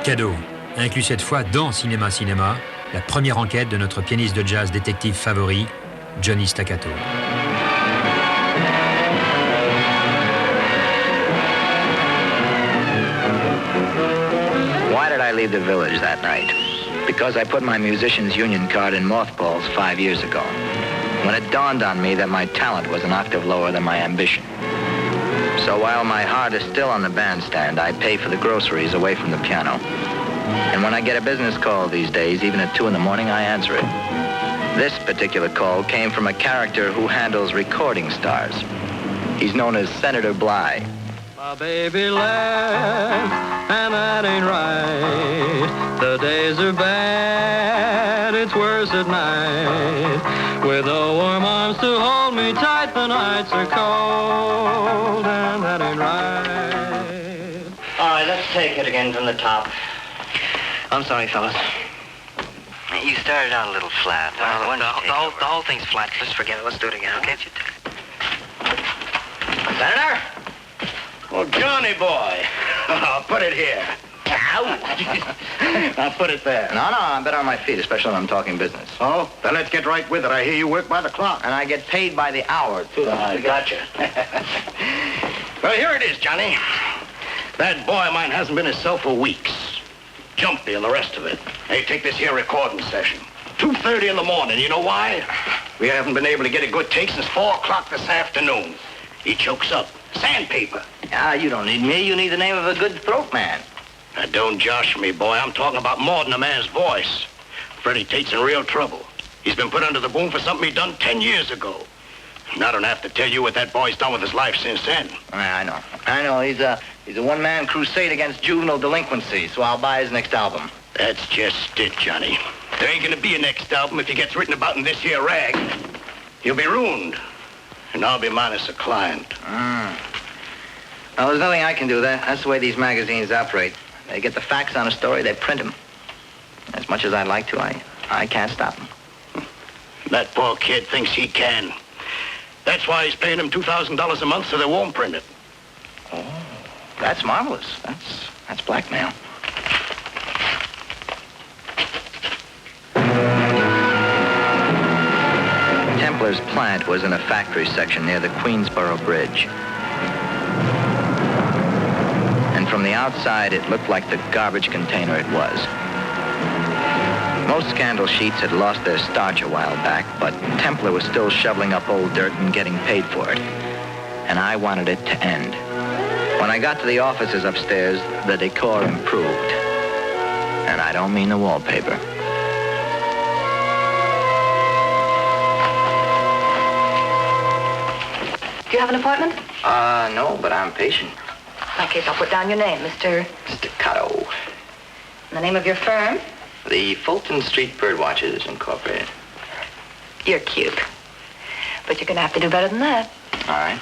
Cadeau, inclus cette fois dans Cinéma Cinémas, la première enquête de notre pianiste de jazz détective favori, Johnny Staccato. Why did I leave the village that night? Because I put my musician's union card in mothballs 5 years ago, when it dawned on me that my talent was an octave lower than my ambition. So while my heart is still on the bandstand, I pay for the groceries away from the piano. And when I get a business call these days, even at 2 in the morning, I answer it. This particular call came from a character who handles recording stars. He's known as Senator Bly. My baby left, and that ain't right. The days are bad, it's worse at night. With no warm arms to hold me tight, the nights are cold, and that ain't right. All right, let's take it again from the top. I'm sorry, fellas. You started out a little flat. The whole thing's flat. Just forget it. Let's do it again, okay? Senator? Oh, Johnny boy. I'll put it here. Ow. I'll put it there. No, I'm better on my feet, especially when I'm talking business. Oh, then let's get right with it. I hear you work by the clock. And I get paid by the hour, too. I gotcha. Well, here it is, Johnny. That boy of mine hasn't been himself for weeks. Jumpy and the rest of it. Hey, take this here recording session. 2:30 in the morning. You know why? We haven't been able to get a good take since 4 o'clock this afternoon. He chokes up. Sandpaper. Ah, you don't need me. You need the name of a good throat man. Now, don't josh me, boy. I'm talking about more than a man's voice. Freddie Tate's in real trouble. He's been put under the boom for something he done 10 years ago. And I don't have to tell you what that boy's done with his life since then. I know. He's a one-man crusade against juvenile delinquency, so I'll buy his next album. That's just it, Johnny. There ain't gonna be a next album if he gets written about in this here rag. He'll be ruined. And I'll be minus a client. Well, there's nothing I can do. That's the way these magazines operate. They get the facts on a story, they print them. As much as I'd like to, I can't stop them. That poor kid thinks he can. That's why he's paying him $2,000 a month so they won't print it. Oh, that's marvelous. That's blackmail. Templar's plant was in a factory section near the Queensboro Bridge. And from the outside, it looked like the garbage container it was. Most scandal sheets had lost their starch a while back, but Templar was still shoveling up old dirt and getting paid for it. And I wanted it to end. When I got to the offices upstairs, the decor improved. And I don't mean the wallpaper. Do you have an appointment? No, but I'm patient. In that case, I'll put down your name, Mr. Staccato. And the name of your firm? The Fulton Street Birdwatchers, Incorporated. You're cute. But you're going to have to do better than that. All right.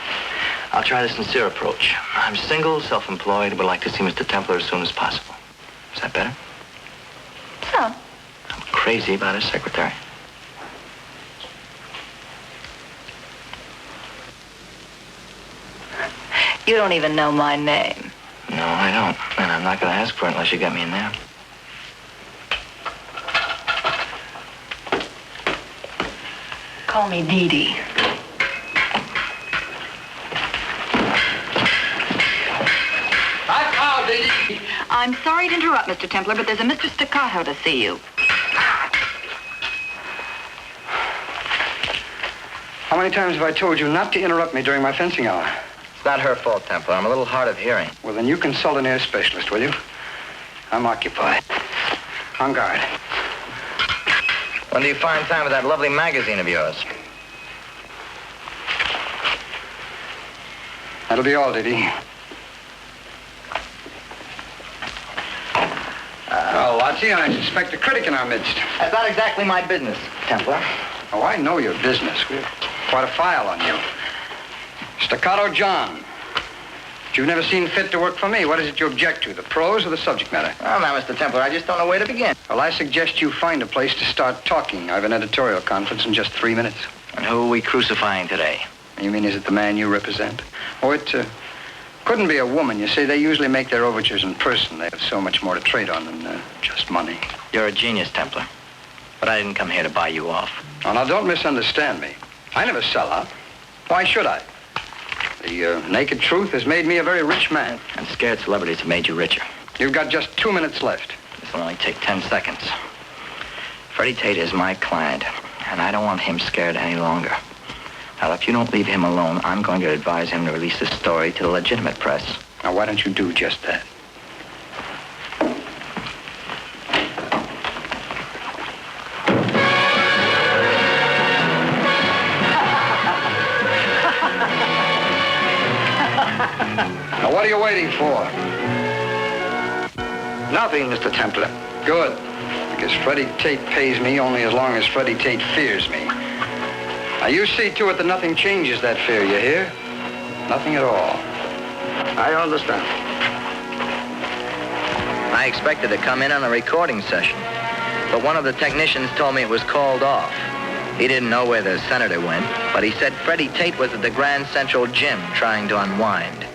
I'll try the sincere approach. I'm single, self-employed, would like to see Mr. Templar as soon as possible. Is that better? So? I'm crazy about his secretary. You don't even know my name. No, I don't. And I'm not going to ask for it unless you get me in there. Call me Dee Dee. Hi, Carl, Dee Dee. I'm sorry to interrupt, Mr. Templar, but there's a Mr. Staccato to see you. How many times have I told you not to interrupt me during my fencing hour? It's not her fault, Templar. I'm a little hard of hearing. Well, then you consult an ear specialist, will you? I'm occupied. On guard. When do you find time for that lovely magazine of yours? That'll be all, Diddy. Archie, I suspect a critic in our midst. That's not exactly my business, Templar. Oh, I know your business. We've quite a file on you. Staccato John. But you've never seen fit to work for me. What is it you object to, the prose or the subject matter? Well, now, Mr. Templar, I just don't know where to begin. Well, I suggest you find a place to start talking. I have an editorial conference in just 3 minutes. And who are we crucifying today? You mean, is it the man you represent? Oh, it couldn't be a woman. You see, they usually make their overtures in person. They have so much more to trade on than just money. You're a genius, Templar. But I didn't come here to buy you off. Oh, now, don't misunderstand me. I never sell out. Why should I? The naked truth has made me a very rich man. And scared celebrities have made you richer. You've got just 2 minutes left. This will only take 10 seconds. Freddie Tate is my client, and I don't want him scared any longer. Now, if you don't leave him alone, I'm going to advise him to release this story to the legitimate press. Now, why don't you do just that? Now, what are you waiting for? Nothing, Mr. Templar. Good. Because Freddie Tate pays me only as long as Freddie Tate fears me. Now, you see to it that nothing changes that fear, you hear? Nothing at all. I understand. I expected to come in on a recording session, but one of the technicians told me it was called off. He didn't know where the senator went, but he said Freddie Tate was at the Grand Central Gym trying to unwind.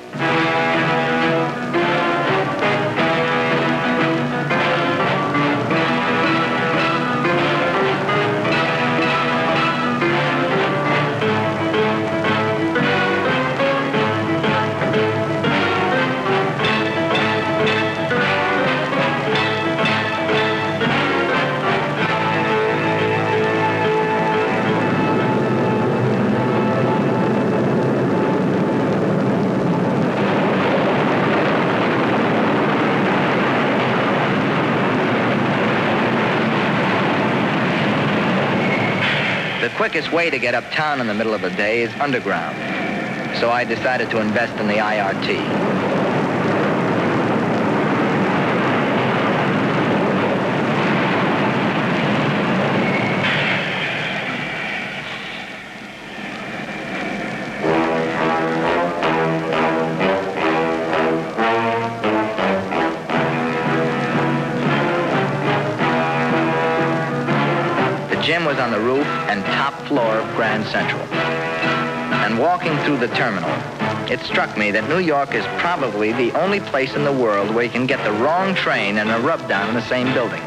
The quickest way to get uptown in the middle of the day is underground. So I decided to invest in the IRT. The gym was on the roof and top floor of Grand Central. And walking through the terminal, it struck me that New York is probably the only place in the world where you can get the wrong train and a rub-down in the same building.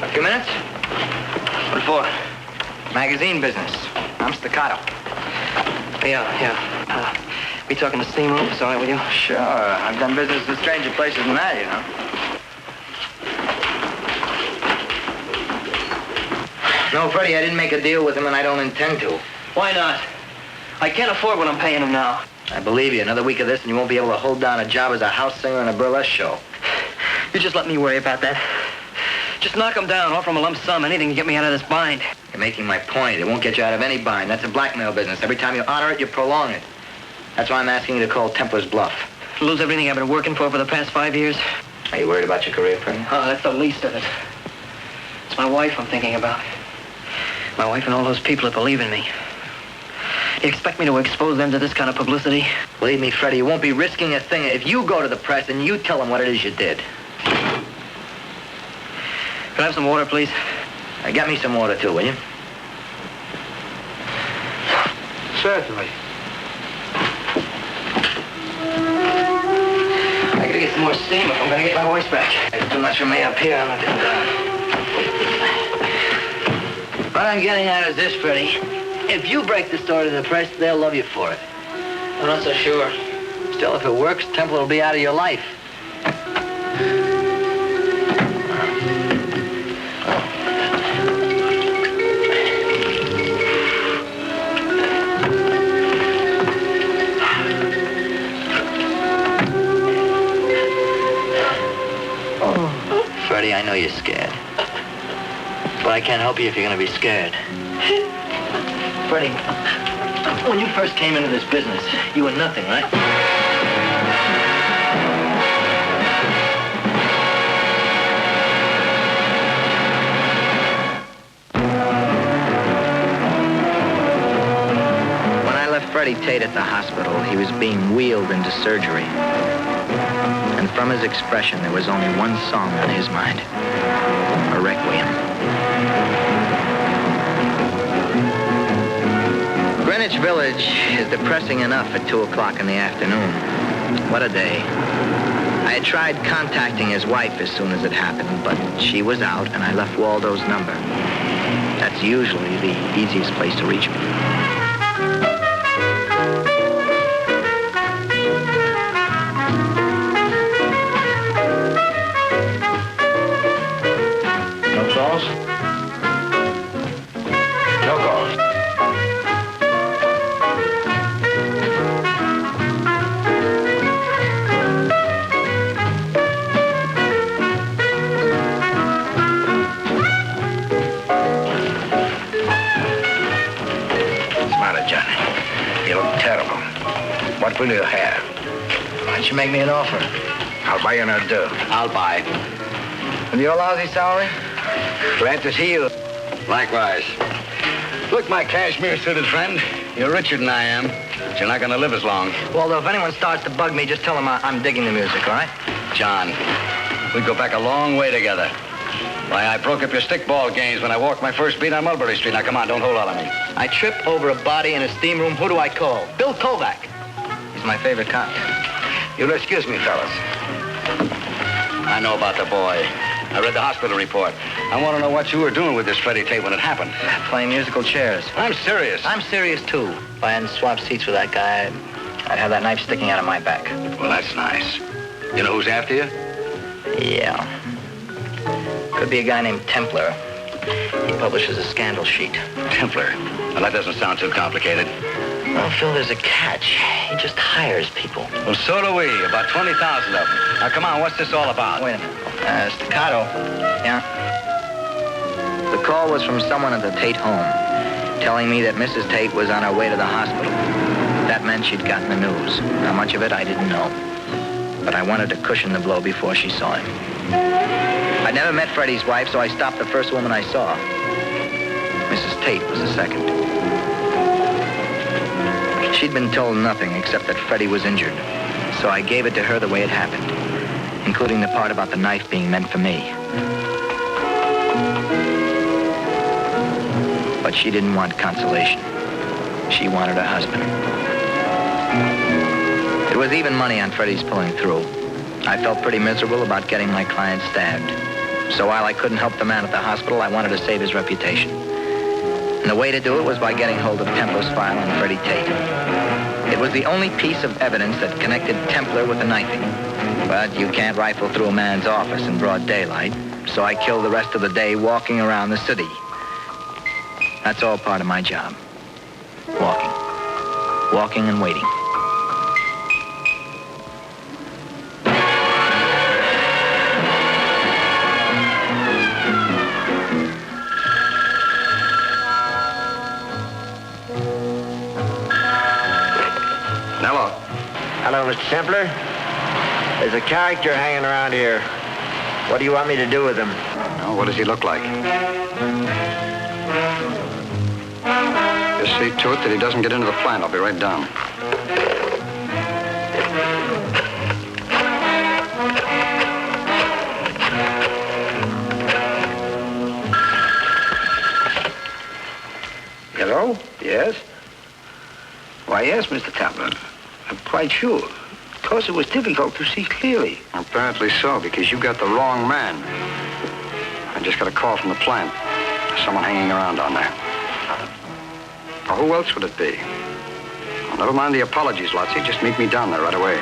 A few minutes? What for? Magazine business. I'm Staccato. Yeah. We talking the steam room? Is all right with you? Sure. I've done business with stranger places than that, you know. No, Freddie, I didn't make a deal with him, and I don't intend to. Why not? I can't afford what I'm paying him now. I believe you. Another week of this, and you won't be able to hold down a job as a house singer in a burlesque show. You just let me worry about that. Just knock him down, offer him a lump sum, anything to get me out of this bind. You're making my point. It won't get you out of any bind. That's a blackmail business. Every time you honor it, you prolong it. That's why I'm asking you to call Templar's bluff. Lose everything I've been working for the past 5 years? Are you worried about your career, Freddie? Oh, that's the least of it. It's my wife I'm thinking about. My wife and all those people that believe in me. You expect me to expose them to this kind of publicity? Believe me, Freddie, you won't be risking a thing if you go to the press and you tell them what it is you did. Could I have some water, please? Get me some water, too, will you? Certainly. I gotta get some more steam if I'm gonna get my voice back. It's too much for me up here. I'm not doing that. What I'm getting at is this, Freddie. If you break the story to the press, they'll love you for it. I'm not so sure. Still, if it works, Templar will be out of your life. Freddie, I know you're scared. But I can't help you if you're gonna be scared. Freddie, When you first came into this business, you were nothing, right? When I left Freddie Tate at the hospital, he was being wheeled into surgery. And from his expression, there was only one song on his mind. A requiem. Greenwich Village is depressing enough at 2 o'clock in the afternoon. What a day. I had tried contacting his wife as soon as it happened, but she was out, and I left Waldo's number. That's usually the easiest place to reach me. No calls? No calls. What's the matter, Johnny? You look terrible. What will you have? Why don't you make me an offer? I'll buy you an hors d'oeuvre. I'll buy. With your lousy salary? Glad to see you. Likewise. Look, my cashmere-suited friend, you're richer than I am, but you're not going to live as long. Waldo, if anyone starts to bug me, just tell them I'm digging the music, all right? John, we go back a long way together. Why, I broke up your stickball games when I walked my first beat on Mulberry Street. Now, come on, don't hold on to me. I trip over a body in a steam room. Who do I call? Bill Kovac. He's my favorite cop. You'll excuse me, fellas. I know about the boy. I read the hospital report. I want to know what you were doing with this Freddie Tate when it happened. Playing musical chairs. I'm serious. I'm serious, too. If I hadn't swapped seats with that guy, I'd have that knife sticking out of my back. Well, that's nice. You know who's after you? Yeah. Could be a guy named Templar. He publishes a scandal sheet. Templar. Well, that doesn't sound too complicated. Well, Phil, there's a catch. He just hires people. Well, so do we. About 20,000 of them. Now, come on, what's this all about? Wait a minute. Staccato. Yeah? The call was from someone at the Tate home, telling me that Mrs. Tate was on her way to the hospital. That meant she'd gotten the news. How much of it, I didn't know. But I wanted to cushion the blow before she saw him. I'd never met Freddie's wife, so I stopped the first woman I saw. Mrs. Tate was the second. She'd been told nothing except that Freddie was injured, so I gave it to her the way it happened, including the part about the knife being meant for me. But she didn't want consolation. She wanted a husband. It was even money on Freddie's pulling through. I felt pretty miserable about getting my client stabbed. So while I couldn't help the man at the hospital, I wanted to save his reputation. And the way to do it was by getting hold of Templar's file on Freddie Tate. It was the only piece of evidence that connected Templar with the knifing. But you can't rifle through a man's office in broad daylight, so I killed the rest of the day walking around the city. That's all part of my job. Walking. Walking and waiting. Hello. Hello, Mr. Templar. There's a character hanging around here. What do you want me to do with him? Oh, what does he look like? Just see to it that he doesn't get into the plant. I'll be right down. Hello? Yes? Why, yes, Mr. Templar. I'm quite sure. Of course, it was difficult to see clearly. Apparently so, because you got the wrong man. I just got a call from the plant. There's someone hanging around down there. Well, who else would it be? Well, never mind the apologies, Lotsie. Just meet me down there right away.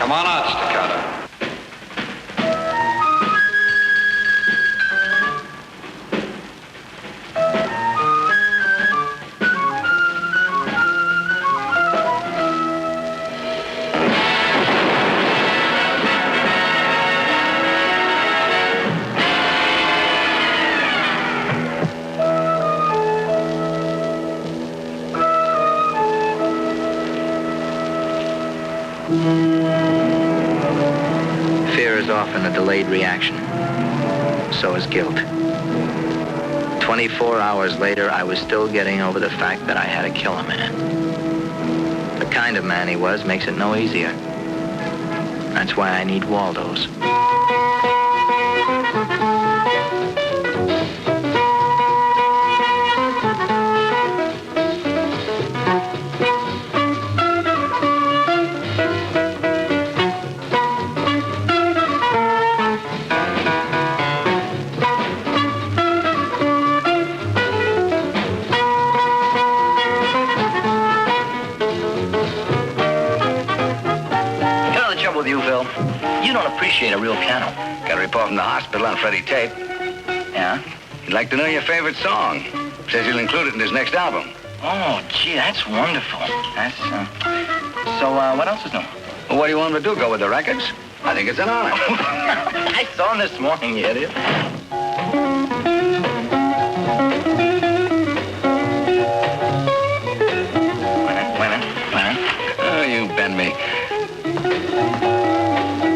Come on out, Staccato. Fear is often a delayed reaction. So is guilt. 24 hours later, I was still getting over the fact that I had to kill a man. The kind of man he was makes it no easier. That's why I need Waldos. A real piano. Got a report from the hospital on Freddie Tate. Yeah? He'd like to know your favorite song. Says he'll include it in his next album. Oh, gee, that's wonderful. That's, So, what else is new? Well, what do you want him to do, go with the records? I think it's an honor. I saw him this morning, you idiot. Wait a minute. Oh, you bend me.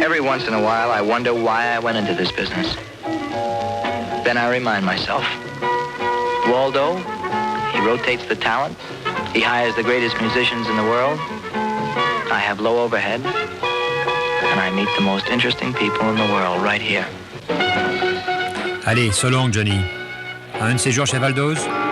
Every once in a while, I wonder why I went into this business. Then I remind myself. Waldo, he rotates the talent. He hires the greatest musicians in the world. I have low overhead. And I meet the most interesting people in the world right here. Allez, so long, Johnny. Un de ces jours chez Valdoz?